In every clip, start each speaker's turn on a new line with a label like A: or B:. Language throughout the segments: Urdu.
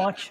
A: 5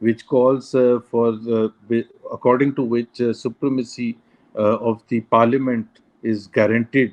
B: which calls for according to which supremacy of the parliament is guaranteed,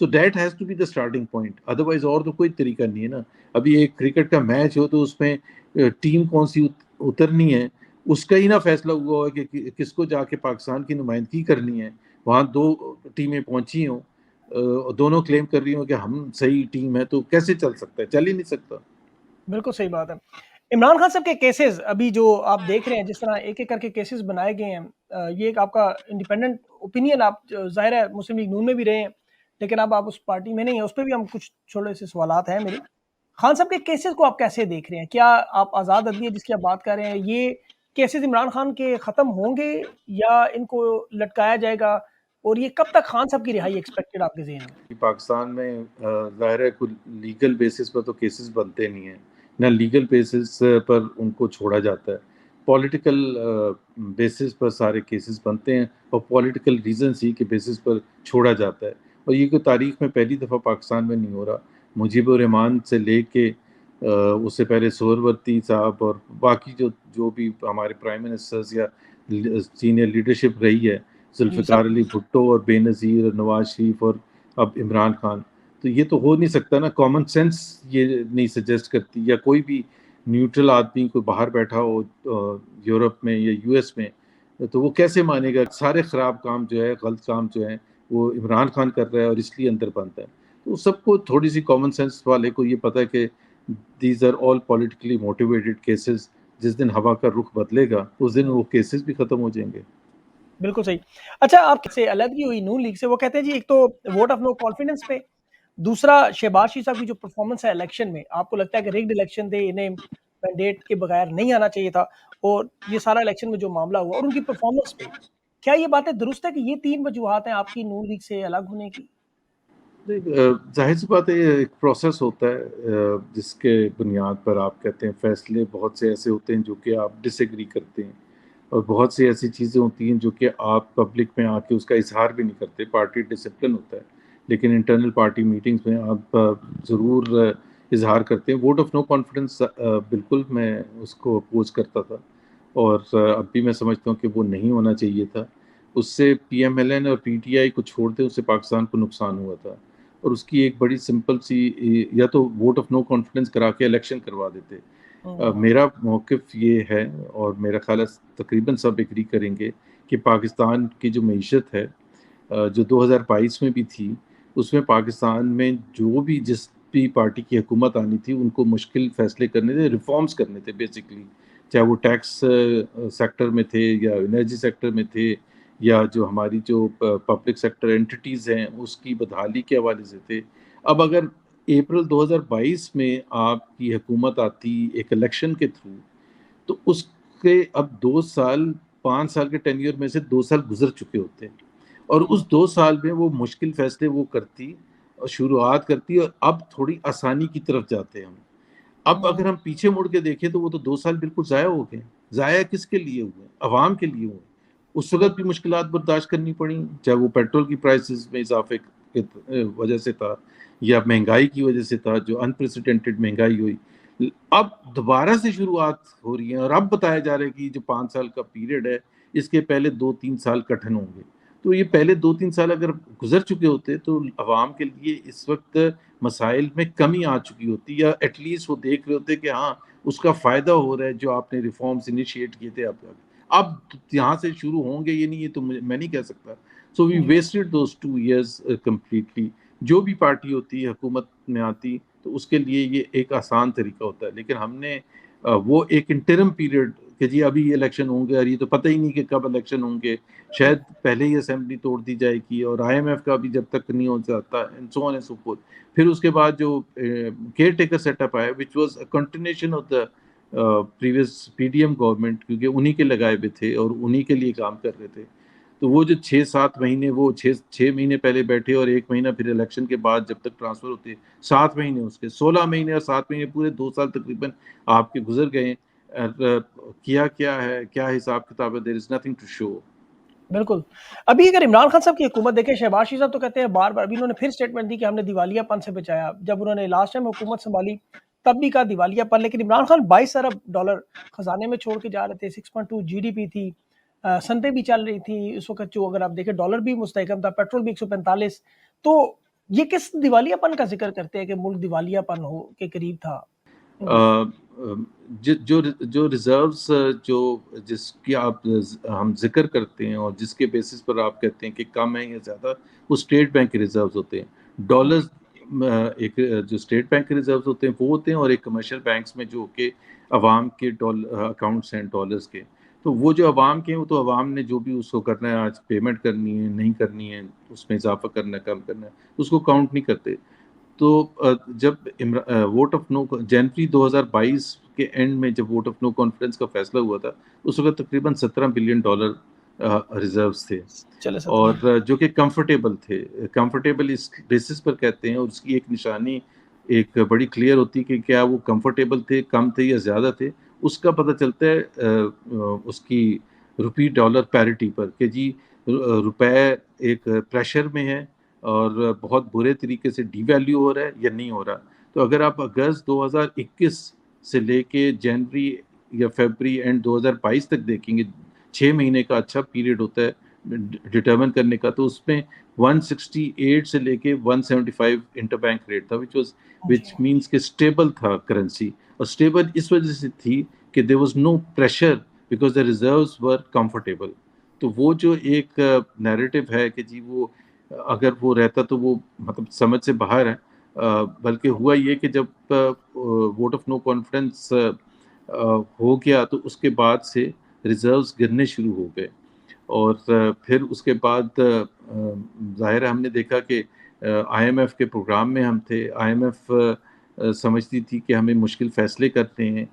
B: so that has to be the starting point, otherwise اور تو کوئی طریقہ نہیں ہے نا. ابھی ایک کرکٹ کا میچ ہو تو اس میں ٹیم کون سی اترنی ہے اس کا ہی نہ فیصلہ ہوا ہوا کہ کس کو جا کے پاکستان کی نمائندگی کرنی ہے. وہاں دو ٹیمیں پہنچی ہوں، دونوں کلیم کر رہی ہوں کہ ہم صحیح ٹیم ہے، تو کیسے چل سکتا ہے؟ چل ہی نہیں سکتا.
A: بالکل صحیح بات ہے. عمران خان صاحب کے کیسز ابھی جو آپ دیکھ رہے ہیں، جس طرح ایک ایک کر کے کیسز بنائے گئے ہیں، یہ ایک آپ کا انڈیپینڈنٹ اوپینین، آپ ظاہر ہے مسلم لیگ نون میں بھی رہے ہیں لیکن اب آپ اس پارٹی میں نہیں ہیں، اس پہ بھی ہم کچھ چھوٹے سے سوالات ہیں میرے. خان صاحب کے کیسز کو آپ کیسے دیکھ رہے ہیں؟ کیا آپ آزاد عدلیہ جس کی آپ بات کر رہے ہیں، یہ کیسز عمران خان کے ختم ہوں گے یا ان کو لٹکایا جائے گا، اور یہ کب تک خان صاحب کی رہائی ایکسپیکٹڈ آپ کے ذہن میں؟
B: پاکستان میں ظاہر ہے کوئی لیگل بیسس پر تو کیسز بنتے نہیں ہیں، نہ لیگل بیسس پر ان کو چھوڑا جاتا ہے. پولیٹیکل بیسس پر سارے کیسز بنتے ہیں اور پولیٹیکل ریزنس ہی کے بیسس پر چھوڑا جاتا ہے. اور یہ کوئی تاریخ میں پہلی دفعہ پاکستان میں نہیں ہو رہا. مجیب الرحمان سے لے کے اس سے پہلے سہروردی صاحب اور باقی جو بھی ہمارے پرائم منسٹرز یا سینئر لیڈرشپ رہی ہے،
A: جی
B: ذوالفقار
A: سر.
B: علی بھٹو اور بے نظیر اور نواز شریف اور اب عمران خان، تو یہ تو ہو نہیں سکتا نا. کامن سینس یہ نہیں سجیسٹ کرتی، یا کوئی بھی نیوٹرل آدمی کوئی باہر بیٹھا ہو یورپ میں یا یو ایس میں، تو وہ کیسے مانے گا سارے خراب کام جو ہے، غلط کام جو ہیں وہ عمران خان کر رہا ہے اور اس لیے اندر بند ہے. تو سب کو تھوڑی سی کامن سینس والے کو یہ پتہ ہے کہ these are all politically motivated cases. جس دن ہوا کا رخ بدلے گا اس دن وہ کیسز بھی ختم ہو جائیں گے.
A: بالکل صحیح. اچھا، آپ سے علیحدگی ہوئی نون لیگ سے، وہ کہتے ہیں جی ایک تو ووٹ آف نو کانفیڈنس پہ، دوسرا شہباز شریف صاحب کی جو پرفارمنس ہے الیکشن میں، آپ کو لگتا ہے کہ ریگڈ الیکشن تھے، انہیں مینڈیٹ کے بغیر نہیں آنا چاہیے تھا، اور یہ سارا الیکشن میں جو معاملہ ہوا اور ان کی پرفارمنس پہ، کیا یہ باتیں درست ہے کہ یہ تین وجوہات ہیں آپ کی نون لیگ سے الگ ہونے کی؟
B: ظاہر سی بات ہے، یہ ایک پروسیس ہوتا ہے جس کے بنیاد پر آپ کہتے ہیں فیصلے بہت سے ایسے ہوتے ہیں جو کہ آپ ڈس ایگری کرتے ہیں، اور بہت سی ایسی چیزیں ہوتی ہیں جو کہ آپ پبلک میں آ کے اس کا اظہار بھی نہیں کرتے. پارٹی ڈسپلن ہوتا ہے، لیکن انٹرنل پارٹی میٹنگز میں آپ ضرور اظہار کرتے ہیں. ووٹ آف نو کانفیڈنس بالکل میں اس کو اپوز کرتا تھا، اور اب بھی میں سمجھتا ہوں کہ وہ نہیں ہونا چاہیے تھا. اس سے پی ایم ایل این اور پی ٹی آئی کو چھوڑتے اس سے پاکستان کو نقصان ہوا تھا. اور اس کی ایک بڑی سمپل سی، یا تو ووٹ آف نو کانفیڈنس کرا کے الیکشن کروا دیتے. میرا موقف یہ ہے، اور میرا خیال ہے تقریباً سب ایگری کریں گے، کہ پاکستان کی جو معیشت ہے جو 2022 میں بھی تھی، اس میں پاکستان میں جو بھی جس بھی پارٹی کی حکومت آنی تھی ان کو مشکل فیصلے کرنے تھے، ریفارمز کرنے تھے بیسکلی، چاہے وہ ٹیکس سیکٹر میں تھے یا انرجی سیکٹر میں تھے، یا جو ہماری جو پبلک سیکٹر انٹیٹیز ہیں اس کی بدحالی کے حوالے سے تھے. اب اگر اپریل 2022 میں آپ کی حکومت آتی ایک الیکشن کے تھرو، تو اس کے اب 2 سال، 5 سال کے ٹینیور میں سے 2 سال گزر چکے ہوتے ہیں، اور اس 2 سال میں وہ مشکل فیصلے وہ کرتی اور شروعات کرتی، اور اب تھوڑی آسانی کی طرف جاتے ہیں ہم. اب اگر ہم پیچھے مڑ کے دیکھیں تو وہ تو 2 سال بالکل ضائع ہو گئے. ضائع کس کے لیے ہوئے؟ عوام کے لیے ہوئے. اس وقت بھی مشکلات برداشت کرنی پڑی، چاہے وہ پیٹرول کی پرائسز میں اضافے کی وجہ سے تھا، یا مہنگائی کی وجہ سے تھا، جو انپریسیڈنٹڈ مہنگائی ہوئی. اب دوبارہ سے شروعات ہو رہی ہیں، اور اب بتایا جا رہا ہے کہ جو 5 سال کا پیریڈ ہے اس کے پہلے 2-3 سال کٹھن ہوں گے. تو یہ پہلے 2-3 سال اگر گزر چکے ہوتے تو عوام کے لیے اس وقت مسائل میں کمی آ چکی ہوتی، یا ایٹ لیسٹ وہ دیکھ رہے ہوتے کہ ہاں اس کا فائدہ ہو رہا ہے جو آپ نے ریفارمز انیشیٹ کیے تھے. اب یہاں سے شروع ہوں گے یہ نہیں، یہ تو میں نہیں کہہ سکتا. سو وی ویسٹڈ دوز 2 ایئرز کمپلیٹلی. جو بھی پارٹی ہوتی حکومت میں آتی تو اس کے لیے یہ ایک آسان طریقہ ہوتا ہے، لیکن ہم نے وہ ایک انٹرم پیریڈ کہ جی ابھی یہ الیکشن ہوں گے، اور یہ تو پتہ ہی نہیں کہ کب الیکشن ہوں گے، شاید پہلے ہی اسمبلی توڑ دی جائے گی، اور آئی ایم ایف کا بھی جب تک نہیں ہو جاتا، and so on and so forth. پھر اس کے بعد جو کیئر ٹیکر سیٹ اپ آیا which was a continuation of the previous P D M government, کیونکہ انہی کے لگائے ہوئے تھے اور انہی کے لیے کام کر رہے تھے. تو وہ جو 6-7 مہینے، وہ 6 مہینے پہلے بیٹھے، اور 1 مہینہ پھر الیکشن کے بعد جب تک ٹرانسفر ہوتے 7 مہینے، اس کے 16 مہینے اور 7 مہینے، پورے 2 سال تقریباً آپ کے گزر گئے. کیا ہے، کیا حساب کتاب ہے؟ دیر از نتھنگ ٹو شو.
A: بالکل. ابھی اگر عمران خان صاحب کی حکومت دیکھیں، شہباز شریف صاحب تو کہتے ہیں بار بار، ابھی انہوں نے پھر سٹیٹمنٹ دی کہ ہم نے دیوالیہ پن سے بچایا. جب انہوں نے لاسٹ ٹائم حکومت سنبھالی تب بھی کہا دیوالیہ پن، لیکن عمران خان 22 ارب ڈالر خزانے میں چھوڑ کے جا رہے تھے، 6.2 جی ڈی پی تھی، صنعتیں بھی چل رہی تھی اس وقت. جو اگر آپ دیکھیں ڈالر بھی مستحکم تھا، پیٹرول بھی 145. تو یہ کس دیوالیہ پن کا ذکر کرتے ہیں کہ ملک دیوالیہ پن ہو کے قریب تھا؟
B: جو ریزروز جس کی ہم ذکر کرتے ہیں اور جس کے بیسس پر آپ کہتے ہیں کہ کم ہے یا زیادہ، وہ اسٹیٹ بینک کے ریزروز ہوتے ہیں. ڈالرز ایک جو اسٹیٹ بینک کے ریزروز ہوتے ہیں وہ ہوتے ہیں، اور ایک کمرشل بینکس میں جو کہ عوام کے اکاؤنٹس ہیں ڈالرز کے. تو وہ جو عوام کے ہیں وہ تو عوام نے جو بھی اس کو کرنا ہے، آج پیمنٹ کرنی ہے نہیں کرنی ہے، اس میں اضافہ کرنا ہے کم کرنا ہے، اس کو کاؤنٹ نہیں کرتے. تو جب ووٹ آف نو جنوری 2022 کے اینڈ میں جب ووٹ آف نو کانفرنس کا فیصلہ ہوا تھا، اس وقت تقریباً $17 بلین ریزروز تھے،
A: چلے
B: اور جو کہ کمفرٹیبل تھے. کمفرٹیبل اس بیسس پر کہتے ہیں، اور اس کی ایک نشانی ایک بڑی کلیئر ہوتی کہ کیا وہ کمفرٹیبل تھے، کم تھے یا زیادہ تھے. اس کا پتہ چلتا ہے اس کی روپی ڈالر پیرٹی پر، کہ جی روپے ایک پریشر میں ہے اور بہت برے طریقے سے ڈی ویلیو ہو رہا ہے یا نہیں ہو رہا. تو اگر آپ اگست 2021 سے لے کے جنوری یا فیبری اینڈ 2022 تک دیکھیں گے، 6 مہینے کا اچھا پیریڈ ہوتا ہے ڈٹرمن کرنے کا. تو اس میں 168 سے لے کے 175 انٹر بینک ریٹ تھا، وچ مینس کہ اسٹیبل تھا کرنسی. اور اسٹیبل اس وجہ سے تھی کہ there was no pressure because the reserves were comfortable. تو وہ جو ایک نیریٹو ہے کہ جی وہ اگر وہ رہتا تو وہ مطلب سمجھ سے باہر ہے. بلکہ ہوا یہ کہ جب ووٹ آف نو کانفرنس ہو گیا تو اس کے بعد سے ریزروز گرنے شروع ہو گئے. اور پھر اس کے بعد ظاہر ہے ہم نے دیکھا کہ آئی ایم ایف کے پروگرام میں ہم تھے. آئی ایم ایف سمجھتی تھی کہ ہمیں مشکل فیصلے کرتے ہیں،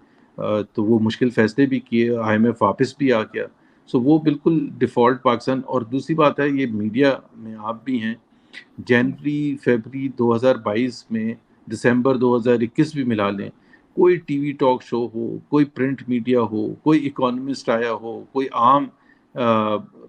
B: تو وہ مشکل فیصلے بھی کیے، آئی ایم ایف واپس بھی آ گیا. سو وہ بالکل ڈیفالٹ پاکستان. اور دوسری بات ہے، یہ میڈیا میں آپ بھی ہیں، جنوری فیبری 2022 میں دسمبر 2021 بھی ملا لیں، کوئی ٹی وی ٹاک شو ہو، کوئی پرنٹ میڈیا ہو، کوئی اکانومسٹ آیا ہو، کوئی عام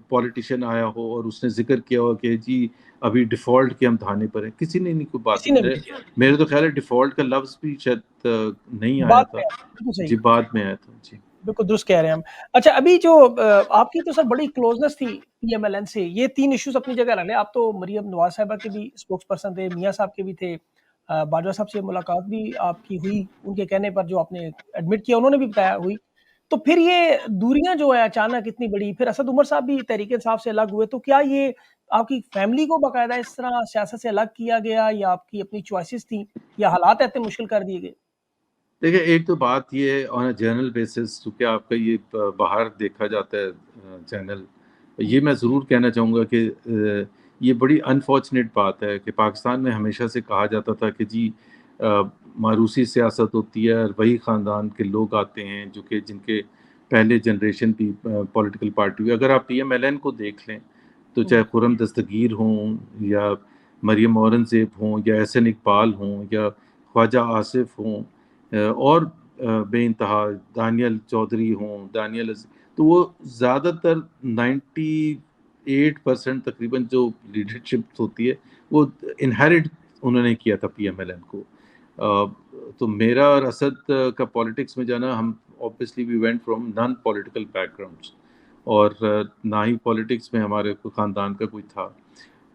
B: پولیٹیشین آیا ہو اور اس نے ذکر کیا ہو کہ جی ابھی ڈیفالٹ کے ہم دھانے پر ہیں، کسی نے نہیں کوئی بات
A: کسی نے
B: کی.
A: بھی کیا
B: میرے تو خیال ہے ڈیفالٹ کا لفظ بھی شاید نہیں آیا
A: بات
B: تھا.
A: میں بالکل صحیح،
B: جی بعد میں آیا تھا. جی
A: بالکل درست کہہ رہے ہیں ہم. اچھا ابھی جو آپ کی تو سر بڑی کلوزنس تھی پی ایم ایل این سے، یہ 3 ایشوز اپنی جگہ رکھ لیں. آپ تو مریم نواز صاحبہ کے بھی اسپوکس پرسن تھے، میاں صاحب کے بھی تھے، باجوہ صاحب سے ملاقات بھی آپ کی ہوئی ان کے کہنے پر، جو آپ نے ایڈمٹ کیا انہوں نے بھی بتایا ہوئی. تو پھر یہ دوریاں جو ہے اچانک اتنی بڑی، پھر اسد عمر صاحب بھی تحریک انصاف سے الگ ہوئے، تو کیا یہ آپ کی فیملی کو باقاعدہ اس طرح سیاست سے الگ کیا گیا، یا آپ کی اپنی چوائسیز تھیں، یا حالات ایسے مشکل کر دیے گئے؟
B: دیکھیں، ایک تو بات یہ ہے آن اے جنرل بیسس، چونکہ آپ کا یہ باہر دیکھا جاتا ہے چینل، یہ میں ضرور کہنا چاہوں گا کہ یہ بڑی انفارچونیٹ بات ہے کہ پاکستان میں ہمیشہ سے کہا جاتا تھا کہ جی ماروسی سیاست ہوتی ہے اور وہی خاندان کے لوگ آتے ہیں جو کہ جن کے پہلے جنریشن کی پولیٹیکل پارٹی ہوئی. اگر آپ پی ایم ایل این کو دیکھ لیں تو چاہے خرم دستگیر ہوں یا مریم اورنگزیب ہوں یا احسن اقبال ہوں یا خواجہ آصف ہوں اور بے انتہا دانیل چودھری ہوں، تو وہ زیادہ تر 98% تقریباً جو لیڈرشپ ہوتی ہے وہ انہیریٹ انہوں نے کیا تھا پی ایم ایل این کو. تو میرا اور اسد کا پالیٹکس میں جانا، ہم obviously we went from non political back grounds, اور نہ ہی پالیٹکس میں ہمارے خاندان کا کوئی تھا.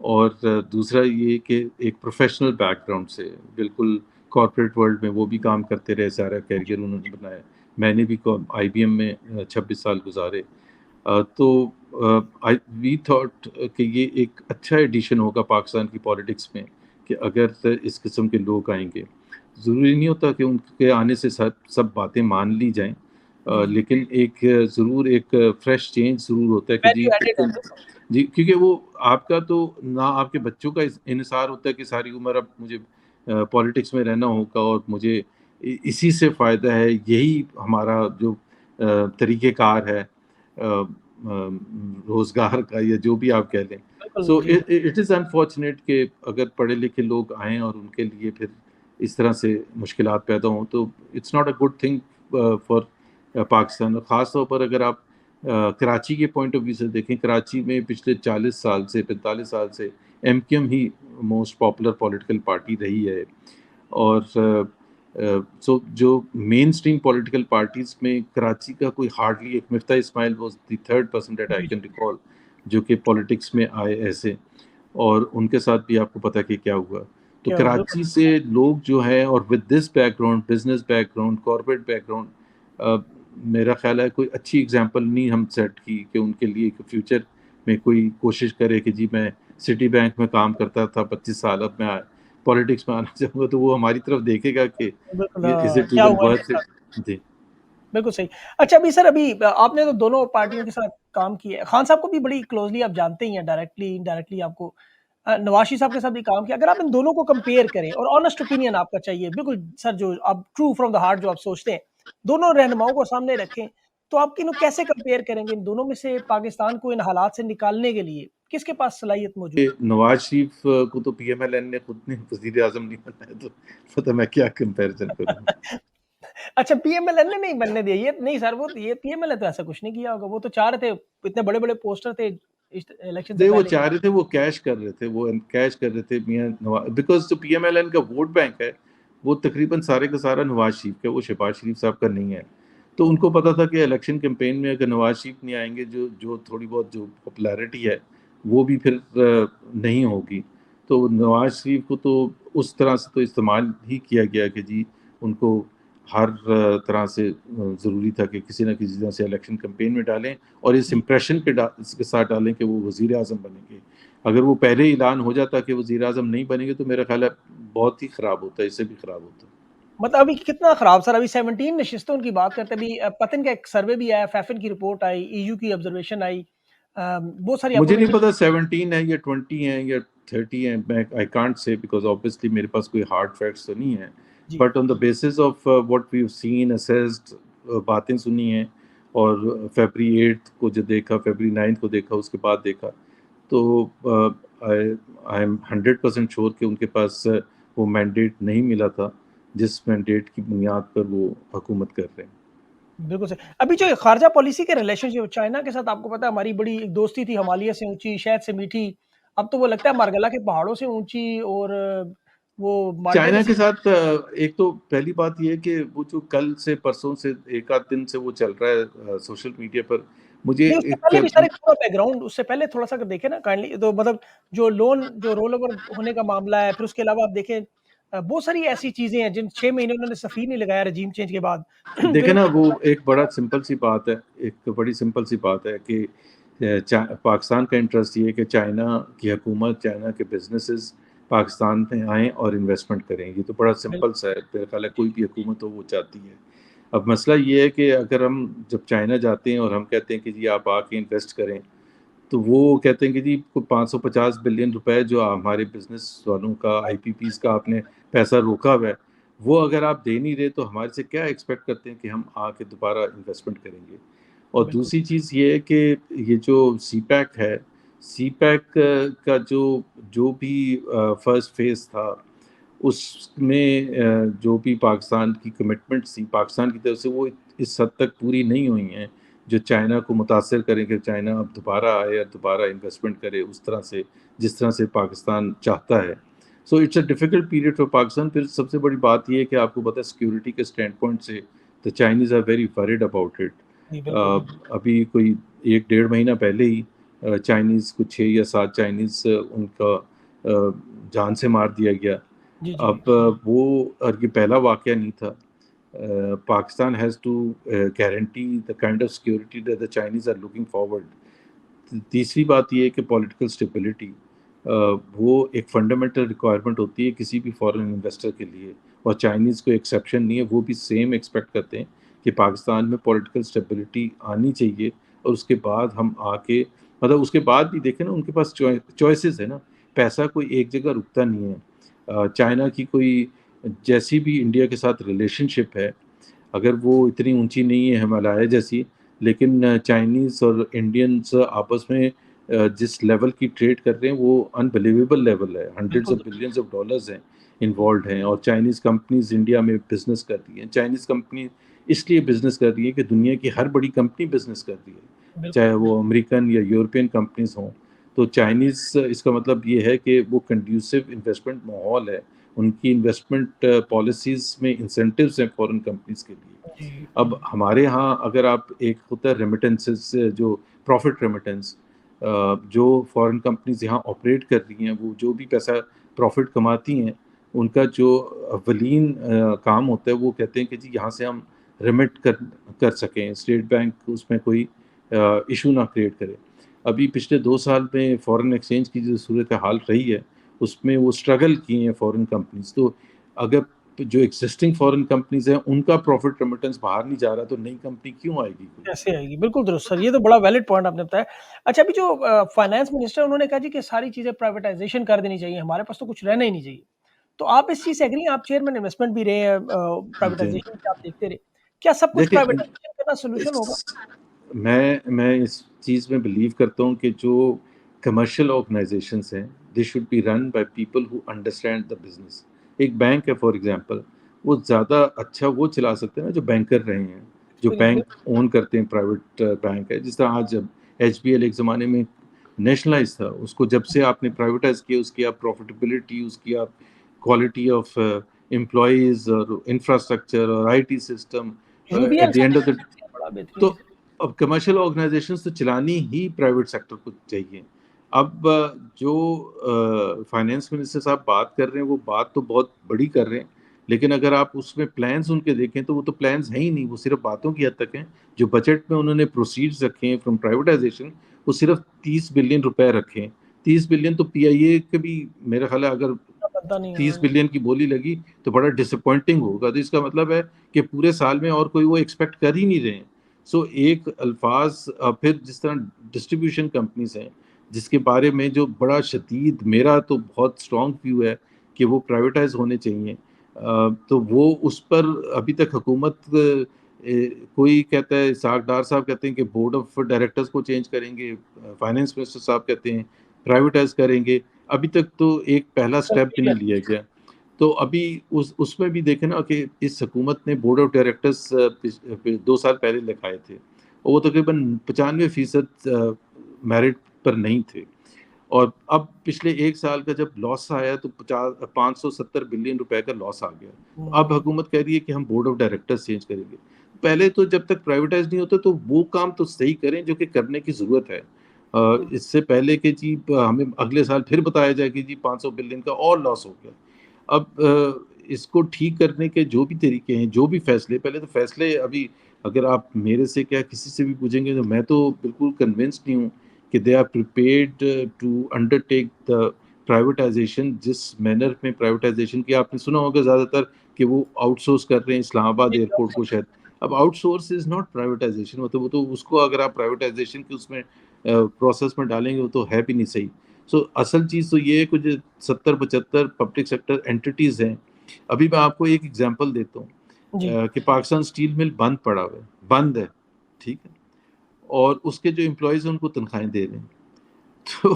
B: اور دوسرا یہ کہ ایک پروفیشنل بیک گراؤنڈ سے، بالکل کارپوریٹ ورلڈ میں وہ بھی کام کرتے رہے، سارا کیریئر انہوں نے بنایا. میں نے بھی آئی بی ایم میں 26 سال گزارے. تو وی تھاٹ کہ یہ ایک اچھا ایڈیشن ہوگا پاکستان کی پالیٹکس میں کہ اگر اس قسم کے لوگ آئیں گے. ضروری نہیں ہوتا کہ ان کے آنے سے سب باتیں مان لی جائیں، لیکن ایک ضرور ایک فریش چینج ضرور ہوتا ہے کہ جی
A: ویلیو ایڈڈ ہے.
B: جی، کیونکہ وہ آپ کا تو نہ آپ کے بچوں کا انحصار ہوتا ہے کہ ساری عمر اب مجھے پالیٹکس میں رہنا ہوگا اور مجھے اسی سے فائدہ ہے، یہی ہمارا جو طریقہ کار ہے روزگار کا یا جو بھی آپ کہہ لیں. سو
A: بالکل جی.
B: اٹ از انفارچونیٹ کہ اگر پڑھے لکھے لوگ آئیں اور ان کے لیے پھر اس طرح سے مشکلات پیدا ہوں تو it's not a good thing for Pakistan. خاص طور پر اگر آپ کراچی کے پوائنٹ آف ویو سے دیکھیں، کراچی میں پچھلے 40 سال سے 45 سال سے ایم کیو ایم ہی موسٹ پاپولر پولیٹیکل پارٹی رہی ہے. اور سو جو مین اسٹریم پولیٹیکل پارٹیز میں کراچی کا کوئی ہارڈلی ایک Miftah Ismail was the 3rd person that I can recall جو کہ پولیٹکس میں آئے ایسے. اور ان کے ساتھ بھی آپ کو پتہ کہ کیا ہوا. تو
A: کیا ہوا بالکل
B: کراچی سے لوگ جو ہیں اور with this back ground, business back ground, corporate back ground, میرا خیال ہے کوئی اچھی اگزامپل نہیں ہم سیٹ کی کہ ان کے لیے کہ فیوچر میں کوئی کوشش کرے کہ جی میں سٹی بینک میں کام کرتا تھا 25 سال، اب میں پالیٹکس میں آنا چاہوں گا، تو وہ ہماری طرف دیکھے گا کہ
A: بالکل
B: از
A: ہاں
B: اٹ
A: کیا
B: ایون
A: ہوا ان کے
B: ورتھ
A: ساتھ.
B: اٹ. جی
A: بالکل صحیح. اچھا ابھی سر ابھی آپ نے تو دونوں پارٹیوں کے ساتھ کام کیا ہے. خان صاحب کو بھی بڑی کلوزلی آپ جانتے ہی ہیں، ڈائریکٹلی انڈائریکٹلی آپ کو. نواز شریف صاحب کے ساتھ بھی کام کیا. اگر آپ ان دونوں کو کمپیئر کریں اور آنےسٹ اوپینین آپ کا چاہیے بالکل سر، جو آپ ٹرو فرام دا ہارٹ جو آپ سوچتے ہیں، دونوں رہنماؤں کو سامنے رکھیں تو آپ انہوں کیسے کمپیئر کریں گے ان دونوں میں سے پاکستان کو ان حالات سے نکالنے کے لیے کس کے پاس صلاحیت موجود
B: کہ
A: ہے؟
B: نواز شریف کو تو پی ایم ایل این نے خود نے وزیر اعظم نہیں بنایا، تو پتہ میں کیا کمپیریزن کروں.
A: اچھا پی ایم ایل این نے نہیں بننے دیا یہ نہیں سر، وہ یہ پی ایم ایل این تو ایسا کچھ نہیں کیا ہوگا، وہ تو چاہ رہے تھے، اتنے بڑے بڑے پوسٹر تھے الیکشن سے
B: نہیں، وہ
A: پہلے.
B: چاہ رہے تھے، وہ کیش کر رہے تھے، وہ کیش کر رہے تھے میاں نواز، بیکاز جو پی ایم ایل این کا ووٹ بینک ہے وہ تقریباً سارے کا سارا نواز شریف کا، وہ شہباز شریف صاحب کا نہیں ہے. تو ان کو پتا تھا کہ الیکشن کیمپین میں اگر نواز شریف نہیں آئیں گے، جو تھوڑی بہت جو پاپولیرٹی ہے وہ بھی پھر نہیں ہوگی. تو نواز شریف کو تو اس طرح سے تو استعمال ہی کیا گیا کہ جی ان کو ہر طرح سے ضروری تھا کہ کسی نہ کسی طرح سے الیکشن کمپین میں ڈالیں اور اس
A: جی
B: امپریشن کے ساتھ ڈالیں کہ وہ وزیر اعظم بنیں گے. اگر وہ پہلے اعلان ہو جاتا کہ وزیر اعظم نہیں بنیں گے تو میرا خیال ہے بہت ہی خراب ہوتا ہے، اس سے بھی خراب ہوتا ہے.
A: مطلب ابھی کتنا خراب سر، ابھی 17 نشستوں کی بات کرتے، ابھی پتن کا ایک سروے بھی آیا، فیفن کی رپورٹ آئی، ای یو کی آبزرویشن آئی، بہت ساری
B: مجھے نہیں
A: اپوزیشن.
B: پتا 17 ہے یا 20 ہے یا 30 ہے، میں I can't say because obviously میرے پاس کوئی ہارڈ فیکٹس تو نہیں ہے.
A: جی
B: but on the basis of what we've seen assessed, باتیں سنی ہیں، اور فیبری 8 کو جو دیکھا، فیبری 9 کو دیکھا، اس کے بعد دیکھا، تو آئی ایم 100% شیور کہ ان کے پاس وہ مینڈیٹ نہیں ملا تھا جس مینڈیٹ کی بنیاد پر وہ حکومت کر رہے ہیں.
A: بالکل صحیح. ابھی جو خارجہ پالیسی کے ریلیشن شپ چائنا کے ساتھ، آپ کو پتا ہے ہماری بڑی ایک دوستی تھی، ہمالیہ سے اونچی، شہد سے میٹھی، اب تو وہ لگتا ہے مارگلا کے پہاڑوں سے اونچی، اور وہ مالٹے
B: چائنا
A: کے
B: کے
A: ساتھ.
B: ساتھ ایک تو پہلی بات یہ ہے کہ وہ جو کل سے پرسوں سے ایک آدھ دن سے وہ چل رہا ہے سوشل میڈیا پر، مجھے
A: نہیں اس سے
B: ایک
A: پہلے بھی سارے پورا بیک گراؤنڈ، اس سے پہلے تھوڑا سا اگر دیکھیں نا کائنڈلی، تو مطلب جو لون جو رول اوور ہونے کا معاملہ ہے، پھر اس کے علاوہ آپ دیکھیں بہت ساری ایسی چیزیں ہیں جن 6 مہینے انہوں نے سفیر نہیں لگایا رجیم چینج کے بعد. پھر
B: دیکھیں
A: ان
B: نا،
A: کی
B: وہ ایک بڑا سمپل سی بات ہے، ایک بڑی سمپل سی بات ہے کہ پاکستان کا انٹرسٹ یہ ہے کہ چائنا کی حکومت، چائنا کے بزنسز پاکستان میں آئیں اور انویسٹمنٹ کریں. یہ تو بڑا سمپل سا ہے، میرا خیال ہے کوئی بھی حکومت ہو وہ چاہتی ہے. اب مسئلہ یہ ہے کہ اگر ہم جب چائنا جاتے ہیں اور ہم کہتے ہیں کہ جی آپ آ کے انویسٹ کریں، تو وہ کہتے ہیں کہ جی 550 بلین روپے جو ہمارے بزنس والوں کا، آئی پی پیز کا آپ نے پیسہ روکا ہوا ہے، وہ اگر آپ دے نہیں رہے تو ہمارے سے کیا ایکسپیکٹ کرتے ہیں کہ ہم آ کے دوبارہ انویسٹمنٹ کریں گے. اور
A: بالکل
B: دوسری چیز یہ ہے کہ یہ جو سی پیک ہے، سی پیک کا جو بھی فرسٹ فیز تھا، اس میں جو بھی پاکستان کی کمٹمنٹس تھی پاکستان کی طرف سے، وہ اس حد تک پوری نہیں ہوئی ہیں جو چائنا کو متاثر کریں کہ چائنا اب دوبارہ آئے اور دوبارہ انویسٹمنٹ کرے اس طرح سے جس طرح سے پاکستان چاہتا ہے. So it's a difficult period for Pakistan. پھر سب سے بڑی بات یہ ہے کہ آپ کو پتہ ہے سیکیورٹی کے اسٹینڈ پوائنٹ سے the Chinese are very worried about it.
A: جی بالکل.
B: ابھی کوئی 1-1.5 مہینہ پہلے ہی چائنیز کو 6 یا 7 چائنیز ان کا جان سے مار دیا گیا.
A: جی جی
B: اب وہ اور یہ پہلا واقعہ نہیں تھا. Pakistan has to guarantee the kind of security that the Chinese are looking forward. تیسری بات یہ ہے کہ پولیٹیکل اسٹیبلٹی وہ ایک فنڈامنٹل ریکوائرمنٹ ہوتی ہے کسی بھی فارن انویسٹر کے لیے، اور چائنیز کو ایکسیپشن نہیں ہے. وہ بھی سیم ایکسپیکٹ کرتے ہیں کہ پاکستان میں پولیٹیکل اسٹیبلٹی آنی چاہیے، اور اس کے بعد ہم آ کے مطلب اس کے بعد بھی دیکھیں نا ان کے پاس چوائسیز ہے نا، پیسہ کوئی ایک جگہ رکتا نہیں ہے. چائنا کی کوئی جیسی بھی انڈیا کے ساتھ ریلیشن شپ ہے، اگر وہ اتنی اونچی نہیں ہے ہمالیہ جیسی، لیکن چائنیز اور انڈینز آپس میں جس لیول کی ٹریڈ کر رہے ہیں وہ انبلیویبل لیول ہے. ہنڈریڈز
A: بالکل
B: آف بلینز آف ڈالرز ہیں انوالوڈ ہیں، اور چائنیز کمپنیز انڈیا میں بزنس کر رہی ہیں. چائنیز کمپنی اس لیے بزنس کر رہی ہے کہ دنیا کی ہر بڑی کمپنی بزنس کر رہی ہے،
A: بالکل.
B: چاہے وہ امریکن یا یورپین کمپنیز ہوں. تو چائنیز اس کا مطلب یہ ہے کہ وہ کنڈیوسو انویسٹمنٹ ماحول ہے، ان کی انویسٹمنٹ پالیسیز میں انسینٹیوز ہیں فورن کمپنیز کے لیے.
A: جی
B: اب ہمارے ہاں اگر آپ ایک ہوتا ہے ریمیٹنسز، جو پروفٹ ریمیٹنس، جو فارن کمپنیز یہاں آپریٹ کر رہی ہیں وہ جو بھی پیسہ پروفٹ کماتی ہیں ان کا جو اولین کام ہوتا ہے وہ کہتے ہیں کہ جی یہاں سے ہم ریمٹ کر سکیں، اسٹیٹ بینک اس میں کوئی ایشو نہ کریٹ کرے. ابھی پچھلے 2 سال میں فارن ایکسچینج کی جو صورت حال رہی ہے اس میں وہ اسٹرگل کی ہیں فارن کمپنیز. تو اگر جو ایگزسٹنگ فارن کمپنیز ہیں ان کا پروفٹ ریمیٹنس باہر نہیں جا رہا تو نئی کمپنی کیوں آئے گی کوئی؟
A: کیسے آئے گی؟ بالکل درست سر، یہ تو بڑا ویلڈ پوائنٹ آپ نے بتایا. اچھا ابھی جو فائنانس منسٹر انہوں نے کہا جی کہ ساری چیزیں پرائیویٹائزیشن کر دینی چاہیے، ہمارے پاس تو کچھ رہنا ہی نہیں چاہیے. تو آپ اس چیز سے ایگری ہیں؟ آپ چیئرمین انویسٹمنٹ بھی رہے ہیں،
B: جی
A: پرائیویٹائزیشن بھی آپ دیکھتے رہے. کیا سب کچھ
B: دیکھیں
A: پرائیویٹائزیشن کرنا سولوشن ہوگا؟
B: میں اس چیز میں بلیو کرتا ہوں کہ جو کمرشل آرگنائزیشنس ہیں they should be run by people who understand the business. ایک بینک ہے فار ایگزامپل، وہ زیادہ اچھا وہ چلا سکتے ہیں نا جو بینکر رہے ہیں، جو بینک اون کرتے ہیں. پرائیویٹ بینک ہے جس طرح آج ایچ بی ایل ایک زمانے میں نیشنلائز تھا، اس کو جب سے آپ نے پرائیویٹائز کیا اس کی آپ پروفیٹیبلٹی، اس کی آپ کوالٹی آف امپلائیز اور انفراسٹرکچر اور I T system
A: U B L
B: at the end of the.
A: بڑا بہترین
B: تو
A: ہے.
B: اب کمرشل آرگنائزیشنز تو چلانی ہی پرائیویٹ سیکٹر کو چاہیے. اب جو فائنینس منسٹر صاحب بات کر رہے ہیں وہ بات تو بہت بڑی کر رہے ہیں، لیکن اگر آپ اس میں پلانز ان کے دیکھیں تو وہ تو پلانز ہیں ہی نہیں، وہ صرف باتوں کی حد تک ہیں. جو بجٹ میں انہوں نے پروسیڈز رکھے ہیں فرام پرائیویٹائزیشن وہ صرف 30 بلین روپے رکھے ہیں. 30 بلین تو پی آئی اے کے بھی میرا خیال ہے اگر
A: پتہ نہیں.
B: 30 بلین کی بولی لگی تو بڑا ڈس اپوائنٹنگ ہوگا. تو اس کا مطلب ہے کہ پورے سال میں اور کوئی وہ ایکسپیکٹ کر ہی نہیں رہے ہیں. سو ایک الفاظ پھر جس طرح ڈسٹریبیوشن کمپنیز ہیں جس کے بارے میں جو بڑا شدید میرا تو بہت اسٹرانگ ویو ہے کہ وہ پرائیویٹائز ہونے چاہیے، تو وہ اس پر ابھی تک حکومت کوئی کہتا ہے، اسحاق ڈار صاحب کہتے ہیں کہ بورڈ آف ڈائریکٹرز کو چینج کریں گے، فائنینس منسٹر صاحب کہتے ہیں پرائیویٹائز کریں گے. ابھی تک تو ایک پہلا سٹیپ بھی نہیں لیا گیا. تو ابھی اس میں بھی دیکھیں نا کہ اس حکومت نے بورڈ آف ڈائریکٹرز 2 سال پہلے لگائے تھے اور وہ تقریباً 95% میرٹ پر نہیں تھے. اور اب پچھلے 1 سال کا جب لاس آیا تو 570 بلین روپے کا لاس آ گیا. اب حکومت کہہ رہی ہے کہ ہم بورڈ آف ڈائریکٹرز چینج کریں گے. پہلے تو جب تک پرائیویٹائز نہیں ہوتا تو وہ کام تو صحیح کریں جو کہ کرنے کی ضرورت ہے. اس سے پہلے کہ جی ہمیں اگلے سال پھر بتایا جائے کہ جی 500 بلین کا اور لاس ہو گیا. اب اس کو ٹھیک کرنے کے جو بھی طریقے ہیں، جو بھی فیصلے، پہلے تو فیصلے ابھی اگر آپ میرے سے کیا کسی سے بھی پوچھیں گے تو میں تو بالکل کنونسڈ نہیں ہوں کہ they are prepared to undertake the privatisation. جس مینر میں پرائیویٹائزیشن کی آپ نے سنا ہوگا زیادہ تر کہ وہ آؤٹ سورس کر رہے ہیں اسلام آباد ایئرپورٹ کو شاید. اب outsource is not privatisation, مطلب وہ تو اس کو اگر آپ پرائیویٹائزیشن کی اس میں پروسیس میں ڈالیں گے وہ تو ہے بھی نہیں صحیح. سو اصل چیز تو یہ ہے کہ جو 70-75 پبلک سیکٹر اینٹیز ہیں. ابھی میں آپ کو ایک ایگزامپل دیتا ہوں کہ پاکستان اسٹیل مل بند پڑا ہوا ہے، بند ہے، ٹھیک ہے، اور اس کے جو امپلائیز ہیں ان کو تنخواہیں دے رہے ہیں. تو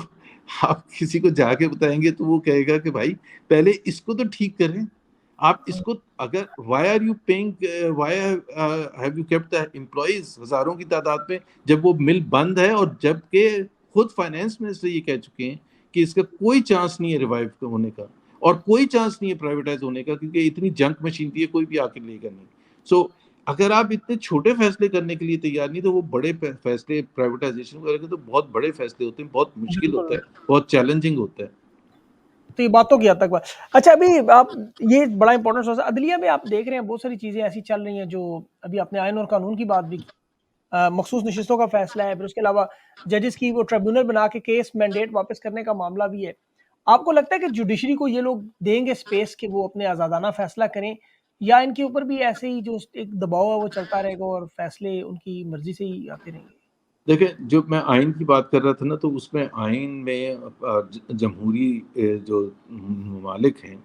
B: آپ کسی کو جا کے بتائیں گے تو وہ کہے گا کہ بھائی پہلے اس کو تو ٹھیک کریں. آپ اس کو اگر why are you paying, why have you kept the employees ہزاروں کی تعداد میں جب وہ مل بند ہے، اور جب کہ خود فائنینس منسٹر یہ کہہ چکے ہیں کہ اس کا کوئی چانس نہیں ہے ریوائیو ہونے کا اور کوئی چانس نہیں ہے پرائیویٹائز ہونے کا کیونکہ اتنی جنک مشین ہے کوئی بھی آ کے لے گا نہیں. سو اگر آپ اتنے چھوٹے فیصلے کرنے کے لیے تیار نہیں تو وہ بڑے فیصلے پرائیویٹائزیشن کریں گے تو بہت بڑے فیصلے ہوتے ہیں، بہت مشکل ہوتا ہے، بہت چیلنجنگ ہوتا ہے.
A: تو یہ باتوں کی حد تک بات. اچھا ابھی آپ یہ بڑا امپورٹنٹ سوچ عدلیہ میں آپ دیکھ رہے ہیں بہت ساری چیزیں ایسی چل رہی ہیں جو ابھی آپ نے آئین اور قانون کی بات بھی کی، مخصوص نشستوں کا فیصلہ ہے، پھر اس کے علاوہ ججز کی وہ ٹریبیونل بنا کے کیس مینڈیٹ واپس کرنے کا معاملہ بھی ہے. آپ کو لگتا ہے کہ جوڈیشری کو یہ لوگ دیں گے اسپیس کہ وہ اپنے آزادانہ فیصلہ کریں، یا ان کے اوپر بھی ایسے ہی جو ایک دباؤ ہے وہ چلتا رہے گا اور فیصلے ان کی مرضی سے ہی آتے رہیں گے؟
B: دیکھیں جو میں آئین کی بات کر رہا تھا نا تو اس میں آئین میں جمہوری جو ممالک ہیں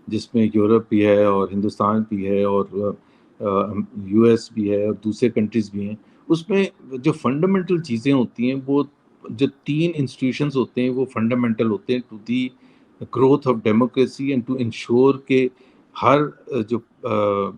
B: جس میں یورپ بھی ہے اور ہندوستان بھی ہے اور یو ایس بھی ہے اور دوسرے کنٹریز بھی ہیں، اس میں جو فنڈامنٹل چیزیں ہوتی ہیں وہ جو 3 انسٹیٹیوشنز ہوتے ہیں وہ فنڈامنٹل ہوتے ہیں to the growth of democracy and to ensure کہ ہر جو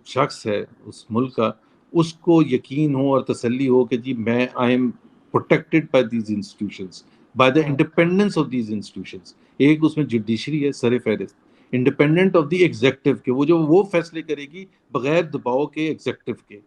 B: شخص ہے اس ملک کا اس کو یقین ہو اور تسلی ہو کہ جی میں I am protected by these institutions, by the independence of these institutions. ایک اس میں جوڈیشری ہے سر فہرست، انڈیپینڈنٹ آف دی ایگزیکٹو کے، وہ جو وہ فیصلے کرے گی بغیر دباؤ کے ایگزیکٹو کے.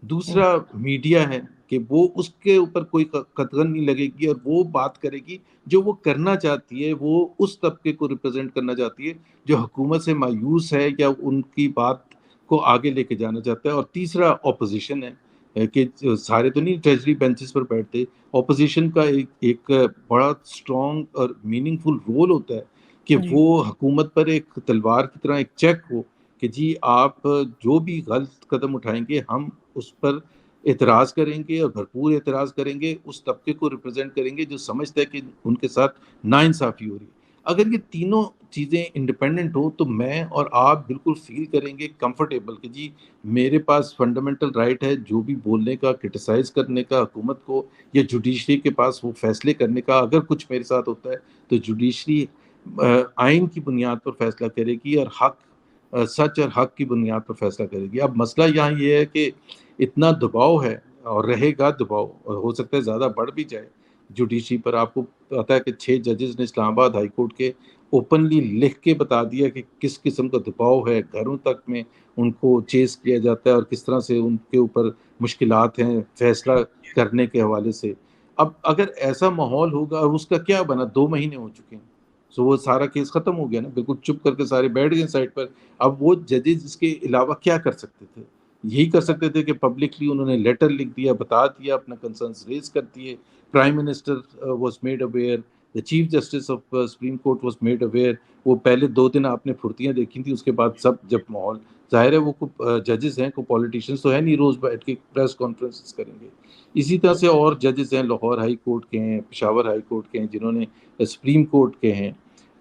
B: دوسرا میڈیا ہے کہ وہ اس کے اوپر کوئی قدغن نہیں لگے گی اور وہ بات کرے گی جو وہ کرنا چاہتی ہے، وہ اس طبقے کو ریپرزینٹ کرنا چاہتی ہے جو حکومت سے مایوس ہے یا ان کی بات کو آگے لے کے جانا چاہتا ہے. اور تیسرا اپوزیشن ہے کہ سارے تو نہیں ٹریجری بینچز پر بیٹھتے. اپوزیشن کا ایک بڑا اسٹرانگ اور میننگ فل رول ہوتا ہے کہ
A: جی
B: وہ حکومت پر ایک تلوار کی طرح ایک چیک ہو کہ جی آپ جو بھی غلط قدم اٹھائیں گے ہم اس پر اعتراض کریں گے اور بھرپور اعتراض کریں گے، اس طبقے کو ریپرزینٹ کریں گے جو سمجھتا ہے کہ ان کے ساتھ ناانصافی ہو رہی ہے. اگر یہ تینوں چیزیں انڈیپینڈنٹ ہو تو میں اور آپ بالکل فیل کریں گے کمفرٹیبل کہ جی میرے پاس فنڈامنٹل رائٹ ہے جو بھی بولنے کا، کرٹیسائز کرنے کا حکومت کو، یا جوڈیشری کے پاس وہ فیصلے کرنے کا. اگر کچھ میرے ساتھ ہوتا ہے تو جوڈیشری آئین کی بنیاد پر فیصلہ کرے گی اور سچ اور حق کی بنیاد پر فیصلہ کرے گی. اب مسئلہ یہاں یہ ہے کہ اتنا دباؤ ہے اور رہے گا دباؤ، اور ہو سکتا ہے زیادہ بڑھ بھی جائے جوڈیشری پر. آپ کو پتا ہے کہ 6 ججز نے اسلام آباد ہائی کورٹ کے اوپنلی لکھ کے بتا دیا کہ کس قسم کا دباؤ ہے، گھروں تک میں ان کو چیز کیا جاتا ہے اور کس طرح سے ان کے اوپر مشکلات ہیں فیصلہ کرنے کے حوالے سے. اب اگر ایسا ماحول ہوگا، اور اس کا کیا بنا، 2 مہینے ہو چکے ہیں، سو وہ سارا کیس ختم ہو گیا نا، بالکل چپ کر کے سارے بیٹھ گئے سائڈ پر. اب وہ ججز اس کے علاوہ کیا کر سکتے تھے؟ یہی کر سکتے تھے کہ پبلکلی انہوں نے لیٹر لکھ دیا، بتا دیا، اپنا کنسرنس ریز کر دیے. Prime minister was made aware, the chief justice of supreme court was made aware. وہ پہلے 2 دن آپ نے پھرتیاں دیکھی تھیں، اس کے بعد سب جب ماحول ظاہر ہے، وہ ججز ہیں، کوئی پولیٹیشینس تو ہے نہیں روز بیٹھ کے پریس کانفرنسز کریں گے. اسی طرح سے اور ججز ہیں، لاہور ہائی کورٹ کے ہیں، پشاور ہائی کورٹ کے ہیں، جنہوں نے سپریم کورٹ کے ہیں،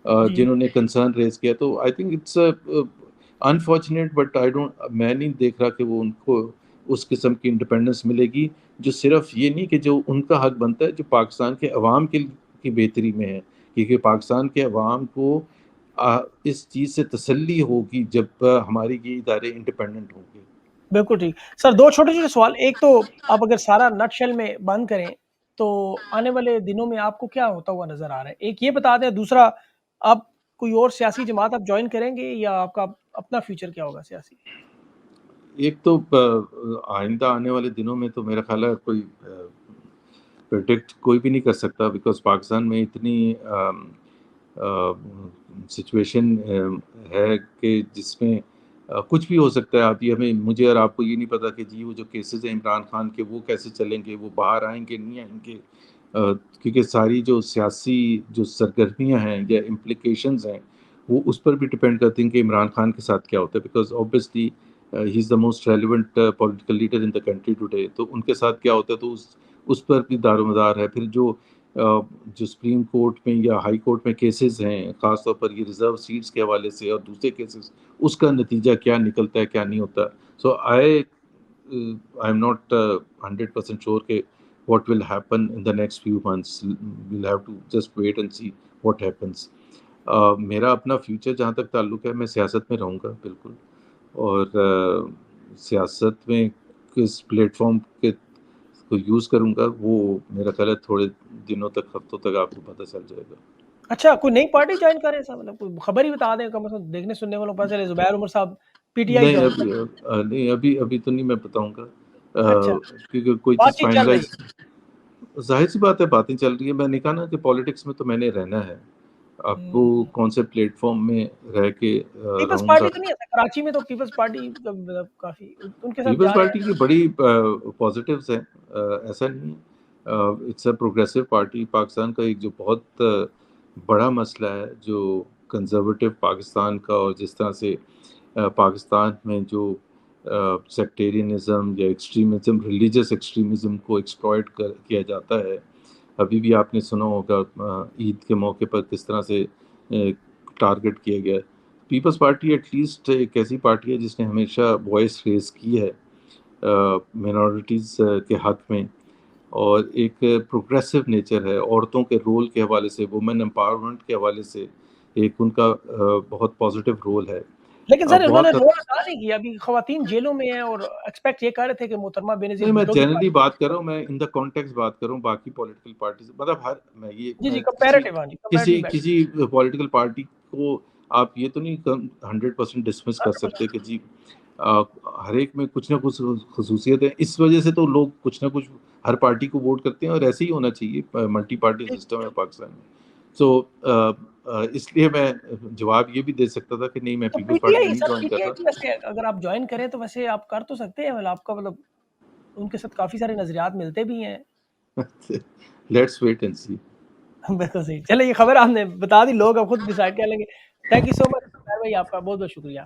A: جی
B: جنہوں نے کنسرن ریز کیا. تو I think it's unfortunate, but میں نہیں دیکھ رہا کہ وہ ان کو اس قسم کی انڈیپینڈنس ملے گی جو صرف یہ نہیں کہ جو ان کا حق بنتا ہے، جو پاکستان کے عوام کی بہتری میں ہے. کیونکہ پاکستان کے عوام کو اس چیز سے تسلی ہوگی جب ہماری یہ ادارے انڈیپینڈنٹ ہوں گے.
A: بالکل ٹھیک سر. 2 چھوٹے چھوٹے سوال. ایک تو آپ اگر سارا نٹ شیل میں بند کریں تو آنے والے دنوں میں آپ کو کیا ہوتا ہوا نظر آ رہا ہے؟ ایک یہ بتا دیں. دوسرا، آپ کوئی اور سیاسی جماعت آپ جوائن کریں گے یا آپ کا اپنا فیوچر کیا ہوگا سیاسی؟
B: ایک تو آئندہ آنے والے دنوں میں تو میرا خیال ہے کوئی پریڈکٹ کوئی بھی نہیں کر سکتا، بیکاز پاکستان میں اتنی سچویشن ہے کہ جس میں کچھ بھی ہو سکتا ہے. مجھے اور آپ کو یہ نہیں پتا کہ جی وہ جو کیسز ہیں عمران خان کے وہ کیسے چلیں گے، وہ باہر آئیں گے نہیں آئیں گے، کیونکہ ساری جو سیاسی جو سرگرمیاں ہیں یا امپلیکیشنز ہیں وہ اس پر بھی ڈپینڈ کرتی ہیں کہ عمران خان کے ساتھ کیا ہوتا ہے. Because obviously he is the most relevant political leader in the country today. تو ان کے ساتھ کیا ہوتا ہے تو اس پر بھی دار و مدار ہے. پھر جو سپریم کورٹ میں یا ہائی کورٹ میں کیسز ہیں، خاص طور پر یہ ریزرو سیٹس کے حوالے سے اور دوسرے کیسز، اس کا نتیجہ کیا نکلتا ہے کیا نہیں ہوتا. سو آئی ایم ناٹ 100% شیور کہ what will happen in the next few months. We'll have to just wait and see what happens. میرا اپنا فیوچر جہاں تک تعلق ہے، میں سیاست میں رہوں گا بالکل. اور سیاست میں کس پلیٹ فارم کے کو یوز کروں گا وہ میرا خیال ہے تھوڑے دنوں تک، ہفتوں تک آپ کو پتہ چل جائے گا.
A: اچھا، کوئی نئی پارٹی جوائن کر رہے ہیں صاحب؟ مطلب کوئی خبر ہی بتا دیں، کم از کم دیکھنے سننے والوں کو پتہ چلے. زبیر عمر صاحب پی ٹی آئی
B: نہیں
A: جوائن کر رہے
B: ابھی تو نہیں میں بتاؤں گا،
A: ہیں. اچھا،
B: کیونکہ کوئی
A: بات
B: چیز
A: چیت چل رہی
B: فائنلائز.
A: ہے.
B: ظاہر سی بات ہے باتیں چل رہی ہیں. میں نے کہا نا کہ پالیٹکس میں تو میں نے رہنا ہے. آپ کو کون سے پلیٹ فارم میں رہ کے
A: پیپلز
B: رہوں گا.
A: پارٹی تو نہیں ہے کراچی میں؟ تو پیپلز پارٹی مطلب کافی ان کے ساتھ
B: پیپلز
A: جا رہے
B: پارٹی
A: ہیں.
B: کی بڑی پازیٹیوز ہیں، ایسا نہیں ہے. It's a progressive party. Pakistan کا ایک جو بہت بڑا مسئلہ ہے جو کنزرویٹو پاکستان کا، اور جس طرح سے پاکستان میں جو سیکٹیرینزم یا ایکسٹریمزم، ریلیجس ایکسٹریمزم کو ایکسپلائٹ کیا جاتا ہے. ابھی بھی آپ نے سنا ہوگا عید کے موقع پر کس طرح سے ٹارگٹ کیا گیا. پیپلز پارٹی ایٹ لیسٹ ایک ایسی پارٹی ہے جس نے ہمیشہ وائس ریز کی ہے مینورٹیز کے حق میں، اور ایک پروگریسو نیچر ہے. عورتوں کے رول کے حوالے سے، وومن امپاورمنٹ کے حوالے سے ایک ان کا بہت پازیٹیو رول ہے.
A: لیکن سر انہوں نے
B: بہت
A: رول ادا نہیں کیا. ابھی خواتین جیلوں میں ہیں اور ایکسپیکٹ یہ کر رہے تھے کہ محترمہ بینظیر
B: نہیں، میں
A: بھٹو کی
B: جنرلی
A: پارٹی.
B: بات کر رہا ہوں، میں ان دا کانٹیکس بات کر رہا ہوں. باقی پولیٹیکل پارٹیز مطلب
A: جی
B: میں
A: جی کمپیریٹیو. ہاں جی کمپیریٹیو بیٹر.
B: کسی پولیٹیکل پارٹی کو آپ یہ تو نہیں 100% ڈسمس کر سکتے کہ جی ہر ایک میں کچھ نہ کچھ خصوصیت ہے. اس وجہ سے تو لوگ کچھ نہ کچھ ہر پارٹی کو ووٹ کرتے ہیں, اور ایسے ہی ہونا چاہیے. ملٹی پارٹی سسٹم ہے پاکستان میں. سو اس لیے میں جواب یہ بھی دے سکتا تھا کہ نہیں, میں
A: تو
B: پیپلز
A: پی ٹی
B: پارٹی
A: آئی
B: نہیں
A: سر
B: جوائن
A: پی ٹی
B: کرتا.
A: آئی کی ویسے اگر آپ جوائن کریں تو ویسے آپ کر تو سکتے ہیں, مطلب آپ کا مطلب ان کے ساتھ کافی سارے نظریات ملتے بھی ہیں.
B: لیٹس ویٹ اینڈ سی.
A: بالکل صحیح. چلے یہ خبر آپ نے بتا دی, لوگ اب خود ڈیسائڈ کر لیں گے. تھینک یو سو مچ بھائی, آپ کا بہت بہت شکریہ.